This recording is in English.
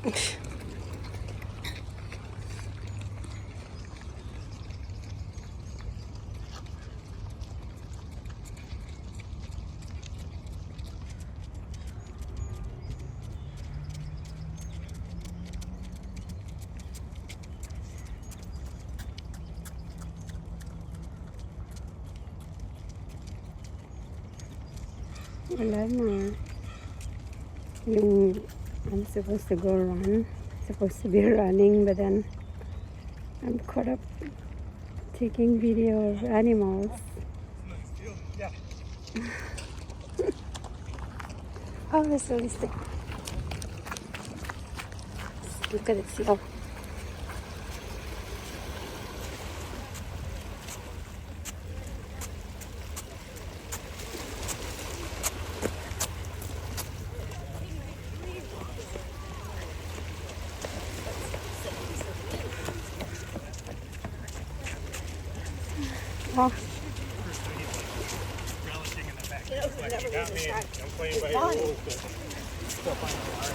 Wala na. I'm supposed to go run. Supposed to be running, but then I'm caught up taking video of animals. Yeah. Oh, it's so listed. Look at it, seal. Oh. Relishing in the fact that you got me and I'm playing by your rules, but still finding it hard.